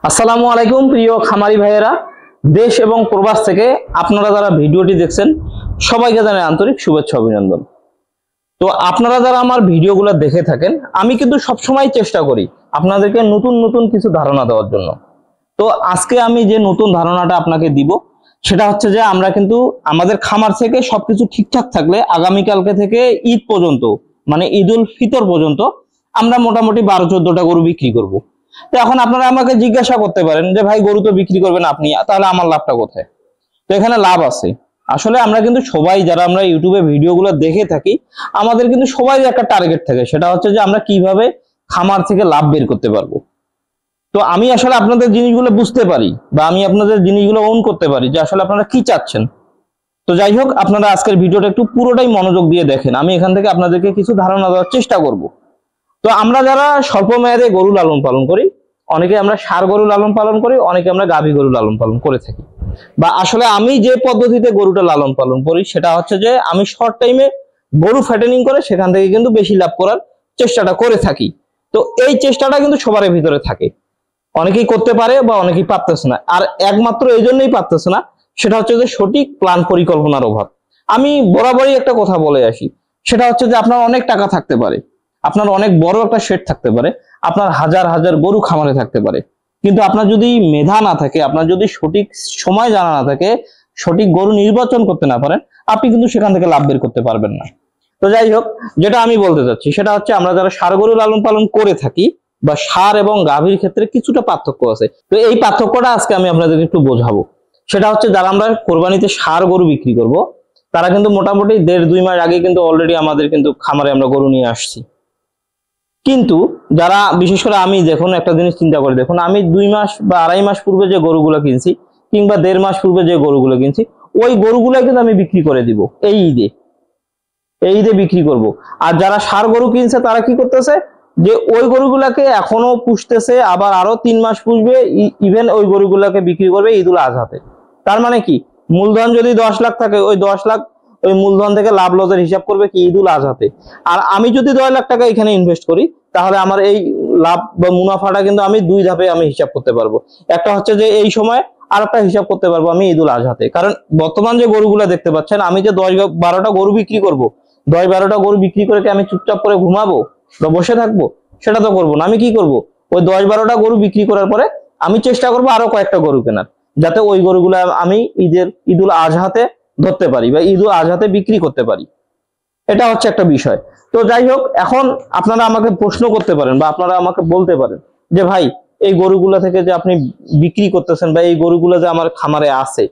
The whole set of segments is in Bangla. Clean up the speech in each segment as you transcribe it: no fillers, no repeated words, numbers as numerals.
আসসালামু আলাইকুম প্রিয় খামারি ভাইয়েরা, দেশ এবং প্রবাস থেকে আপনারা যারা ভিডিওটি দেখছেন সবাইকে জানাই আন্তরিক শুভেচ্ছা অভিনন্দন। তো আপনারা যারা আমার ভিডিওগুলো দেখে থাকেন, আমি কিন্তু সবসময় চেষ্টা করি আপনাদেরকে নতুন নতুন কিছু ধারণা দেওয়ার জন্য। তো আজকে আমি যে নতুন ধারণাটা আপনাকে দিব সেটা হচ্ছে যে আমরা কিন্তু আমাদের খামার থেকে সবকিছু ঠিকঠাক থাকলে আগামীকালকে থেকে ঈদ পর্যন্ত, মানে ঈদ উল ফিতর পর্যন্ত আমরা মোটামুটি 12-14টা গরু বিক্রি করব। তো এখন আপনারা আমাকে জিজ্ঞাসা করতে পারেন যে ভাই গরু তো বিক্রি করবেন আপনি, তাহলে আমার লাভটা কোথায়? তো এখানে লাভ আছে। আসলে আমরা কিন্তু সবাই যারা আমরা ইউটিউবে ভিডিওগুলো দেখে থাকি, আমাদের কিন্তু সবাই একটা টার্গেট থাকে, সেটা হচ্ছে যে আমরা কিভাবে খামার থেকে লাভ বের করতে পারবো। তো আমি আসলে আপনাদের জিনিসগুলো বুঝতে পারি বা আমি আপনাদের জিনিসগুলো ওন করতে পারি যে আসলে আপনারা কি চাচ্ছেন। তো যাই হোক, আপনারা আজকের ভিডিওটা একটু পুরোটাই মনোযোগ দিয়ে দেখেন, আমি এখান থেকে আপনাদেরকে কিছু ধারণা দেওয়ার চেষ্টা করব। তো আমরা যারা স্বল্প মেয়াদে গরু লালন পালন করি, অনেকে আমরা ষাঁড় গরু লালন পালন করি, অনেকে আমরা গাভী গরু লালন পালন করে থাকি। বা আসলে আমি যে পদ্ধতিতে গরুটা লালন পালন করি সেটা হচ্ছে যে আমি শর্ট টাইমে গরু ফ্যাটেনিং করে সেখান থেকে কিন্তু বেশি লাভ করার চেষ্টাটা করে থাকি। তো এই চেষ্টাটা কিন্তু সবার ভিতরে থাকে, অনেকেই করতে পারে বা অনেকেই পারতেছে না। আর একমাত্র এই জন্যই পারতেছে না, সেটা হচ্ছে যে সঠিক প্ল্যান পরিকল্পনার অভাব। আমি বরাবরই একটা কথা বলে আসি, সেটা হচ্ছে যে আপনার অনেক টাকা থাকতে পারে, আপনার অনেক বড় একটা শেড থাকতে পারে, আপনার হাজার হাজার গরু খামারে থাকতে পারে, কিন্তু আপনার যদি মেধা না থাকে, আপনার যদি সঠিক সময় জানা না থাকে, সঠিক গরু নির্বাচন করতে না পারেন, আপনি কিন্তু সেখান থেকে লাভ বের করতে পারবেন না। তো যাই হোক, যেটা আমি বলতে চাচ্ছি সেটা হচ্ছে আমরা যারা ষাঁড় গরু লালন পালন করে থাকি বা ষাঁড় এবং গাভীর ক্ষেত্রে কিছুটা পার্থক্য আছে। তো এই পার্থক্যটা আজকে আমি আপনাদেরকে একটু বোঝাবো। সেটা হচ্ছে যারা আমরা কোরবানিতে ষাঁড় গরু বিক্রি করব, তারা কিন্তু মোটামুটি 1.5-2 মাস আগে কিন্তু অলরেডি আমাদের কিন্তু খামারে আমরা গরু নিয়ে আসছি। কিন্তু যারা বিশেষ করে আমি দেখুন একটা জিনিস চিন্তা করে দেখুন, আমি 2 মাস বা 2.5 মাস পূর্বে যে গরুগুলো কিনছি কিংবা 1.5 মাস পূর্বে যে গরুগুলো কিনছি, ওই গরুগুলো কিন্তু আমি বিক্রি করে দিব এই ঈদে বিক্রি করব। আর যারা ষাঁড় গরু কিনছে তারা কি করতেছে, যে ওই গরুগুলাকে এখনো পুষতেছে, আবার আরো 3 মাস পুষবে, ইভেন ওই গরুগুলাকে বিক্রি করবে ঈদ উল আজহাতে। তার মানে কি, মূলধন যদি 10 লাখ থাকে, ওই 10 লাখ ওই মূলধন থেকে লাভ লসের হিসাব করবে কি ঈদ উল আজহাতে। আর আমি যদি 10 লাখ টাকা এখানে ইনভেস্ট করি, তাহলে আমার এই লাভ বা মুনাফাটা কিন্তু আমি 2 ধাপে আমি হিসাব করতে পারবো। একটা হচ্ছে যে এই সময়, আর একটা হিসাব করতে পারবো আমি ঈদ উল আজহাতে। কারণ বর্তমান যে গরুগুলা দেখতে পাচ্ছেন, আমি যে 10-12টা গরু বিক্রি করব, 10-12টা গরু বিক্রি করে কি আমি চুপচাপ করে ঘুমাবো বা বসে থাকবো? সেটা তো করবো না। আমি কি করব, ওই 10-12টা গরু বিক্রি করার পরে আমি চেষ্টা করবো আরো কয়েকটা গরু কেনার, যাতে ওই গরুগুলো আমি ঈদ উল আজহাতে ধরতে পারি বা ঈদ উল আজহাতে বিক্রি করতে পারি। এটা হচ্ছে একটা বিষয়। তো যাই হোক, এখন আপনারা আমাকে প্রশ্ন করতে পারেন বা আপনারা আমাকে বলতে পারেন যে ভাই, এই গরুগুলা থেকে যে আপনি বিক্রি করতেছেন বা এই গরুগুলো যে আমার খামারে আছে,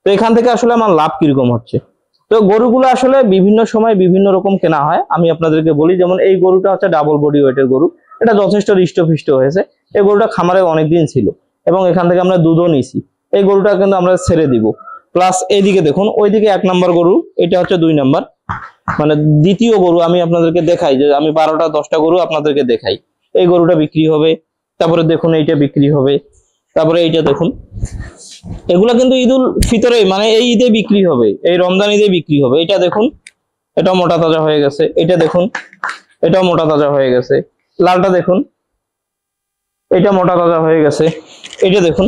তো এখান থেকে আসলে আমার লাভ কিরকম হচ্ছে? তো গরুগুলো আসলে বিভিন্ন সময় বিভিন্ন রকম কেনা হয়। আমি আপনাদেরকে বলি, যেমন এই গরুটা হচ্ছে ডাবল বডি ওয়েটের গরু, এটা যথেষ্ট হৃষ্টপুষ্ট হয়েছে। এই গরুটা খামারে অনেকদিন ছিল এবং এখান থেকে আমরা দুধও নিছি। এই গরুটা কিন্তু আমরা ছেড়ে দিব। প্লাস এইদিকে দেখুন, ওইদিকে 1 নাম্বার গরু, এটা হচ্ছে 2 নাম্বার, মানে দ্বিতীয় গরু। আমি আপনাদেরকে দেখাই যে আমি 12টা-10টা গরু আপনাদেরকে দেখাই। এই গরুটা বিক্রি হবে, তারপরে দেখুন এইটা বিক্রি হবে, তারপরে এইটা দেখুন। এগুলা কিন্তু ঈদ উল ফিতরে, মানে এই ঈদে বিক্রি হবে, এই রমজান ঈদে বিক্রি হবে। এটা দেখুন, এটাও মোটা তাজা হয়ে গেছে। এটা দেখুন, এটাও মোটা তাজা হয়ে গেছে। লালটা দেখুন, এটা মোটা তাজা হয়ে গেছে। এটা দেখুন,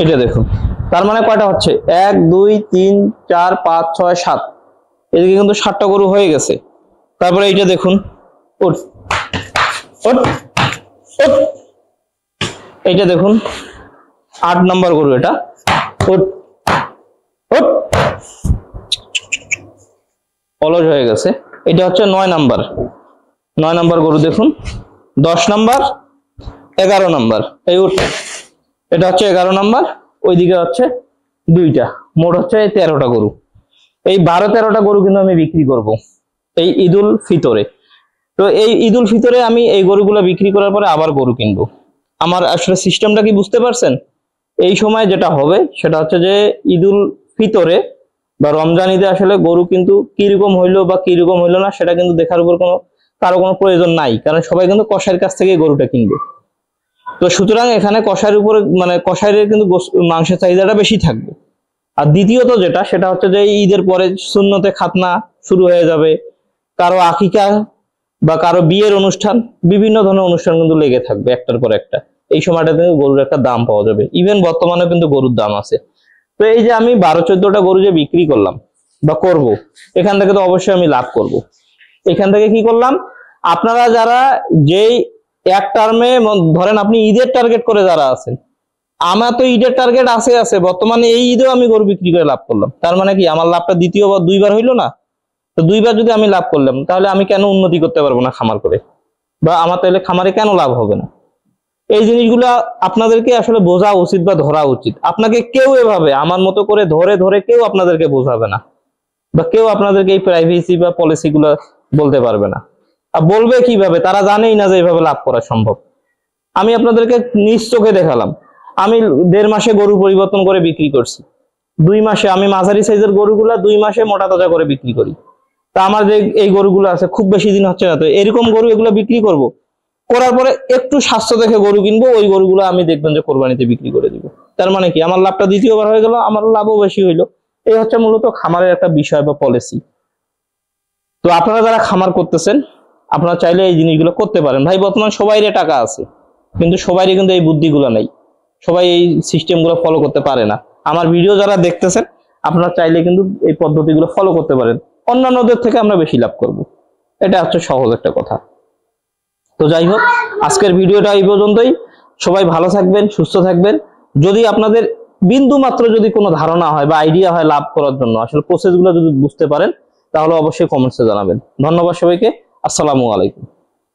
এটা দেখুন। তার মানে কয়টা হচ্ছে? 1 2 3 4 5 6 7, এদিকে কিন্তু 7টা গরু হয়ে গেছে। তারপরে এইটা দেখুন, ওট ওট ওট, এইটা দেখুন 8 নাম্বার গরু, এটা ওট ওট, অলস হয়ে গেছে। এটা হচ্ছে 9 নাম্বার গরু দেখুন, 10 নাম্বার, 11 নাম্বার, এই উঠ, এটা হচ্ছে 11 নাম্বার, ওইদিকে হচ্ছে 2টা, মোট হচ্ছে 13টা গরু। এই 12-13টা গরু কিন্তু আমি বিক্রি করব এই ঈদ উল ফিতরে। তো এই ঈদ উল ফিতরে আমি এই গরুগুলো বিক্রি করার পরে আবার গরু কিনবো। আমার আসলে সিস্টেমটা কি বুঝতে পারছেন? এই সময় যেটা হবে সেটা হচ্ছে যে ঈদ উল ফিতরে বা রমজান ঈদে আসলে গরু কিন্তু কিরকম হইলো বা কিরকম হইলো না, সেটা কিন্তু দেখার উপর কারো কোনো প্রয়োজন নাই, কারণ সবাই কিন্তু কসাইয়ের কাছ থেকে গরুটা কিনবে। তো সুতরাং এখানে কসাইয়ের উপরে, মানে কসাইয়ের কিন্তু মাংসের চাহিদাটা বেশি থাকবে। আর দ্বিতীয়ত যেটা, সেটা হচ্ছে যে ঈদের পরে সুন্নতে খাতনা শুরু হয়ে যাবে, কারো আকিকা বা কারো বিয়ের অনুষ্ঠান, বিভিন্ন ধরনের অনুষ্ঠান কিন্তু লেগে থাকবে একটার পর একটা। এই সময়টাতে গরুর একটা দাম পাওয়া যাবে। ইভেন বর্তমানে কিন্তু গরুর দাম আছে। তো এই যে আমি 12-14টা গরু যে বিক্রি করলাম বা করব, এখান থেকে তো অবশ্যই আমি লাভ করব। এখান থেকে কি করলাম, আপনারা যারা যেই এক টার্মে ধরেন আপনি ঈদের টার্গেট করে যারা আছেন, আমার তো ঈদের টার্গেট আছে বর্তমানে এই ঈদেও আমি গরু বিক্রি করে লাভ করলাম, তার মানে কি আমার লাভটা দ্বিতীয়বার 2বার হইলো না? তো 2বার যদি আমি লাভ করলাম, তাহলে আমি কেন উন্নতি করতে পারবো না খামার করে, বা আমার তাহলে খামারে কেন লাভ হবে না? এই জিনিসগুলো আপনাদেরকে আসলে বোঝা উচিত বা ধরা উচিত। আপনাকে কেউ এভাবে আমার মতো করে ধরে ধরে কেউ আপনাদেরকে বোঝাবে না, বা কেউ আপনাদেরকে এই প্রাইভেসি বা পলিসি গুলো বলতে পারবে না। আর বলবে কিভাবে? তারা জানেই না যে এইভাবে লাভ করা সম্ভব। আমি আপনাদেরকে নিজ চোখে দেখালাম, আমি 1.5 মাসে গরু পরিবর্তন করে বিক্রি করছি। 2 মাসে আমি মাঝারি সাইজের গরুগুলা 2 মাসে মোটা তাজা করে বিক্রি করি। তা আমার যে এই গরুগুলো আছে খুব বেশি দিন হচ্ছে না, তো এরকম গরু এগুলো বিক্রি করব, করার পরে একটু স্বাস্থ্য দেখে গরু কিনবো, ওই গরুগুলো আমি দেখবেন যে কোরবানিতে বিক্রি করে দিব। তার মানে কি আমার লাভটা দ্বিতীয়বার হয়ে গেল, আমার লাভও বেশি হইলো। এই হচ্ছে মূলত খামারের একটা বিষয় বা পলিসি। তো আপনারা যারা খামার করতেছেন, আপনারা চাইলে এই জিনিসগুলো করতে পারেন। ভাই বর্তমান সবাইরে টাকা আছে, কিন্তু সবাইরে কিন্তু এই বুদ্ধিগুলো নাই, সবাই এই সিস্টেমগুলো ফলো করতে পারে না। আমার ভিডিও যারা দেখতেছেন, আপনারা চাইলে কিন্তু এই পদ্ধতিগুলো ফলো করতে পারেন, অন্যান্যদের থেকে আমরা বেশি লাভ করব। এটা হচ্ছে সহজ একটা কথা। তো যাই হোক, আজকের ভিডিওটা এই পর্যন্তই। সবাই ভালো থাকবেন, সুস্থ থাকবেন। যদি আপনাদের বিন্দু মাত্র যদি কোনো ধারণা হয় বা আইডিয়া হয় লাভ করার জন্য, আসলে প্রসেসগুলো যদি বুঝতে পারেন, তাহলে অবশ্যই কমেন্টসে জানাবেন। ধন্যবাদ সবাইকে। আসসালামু আলাইকুম।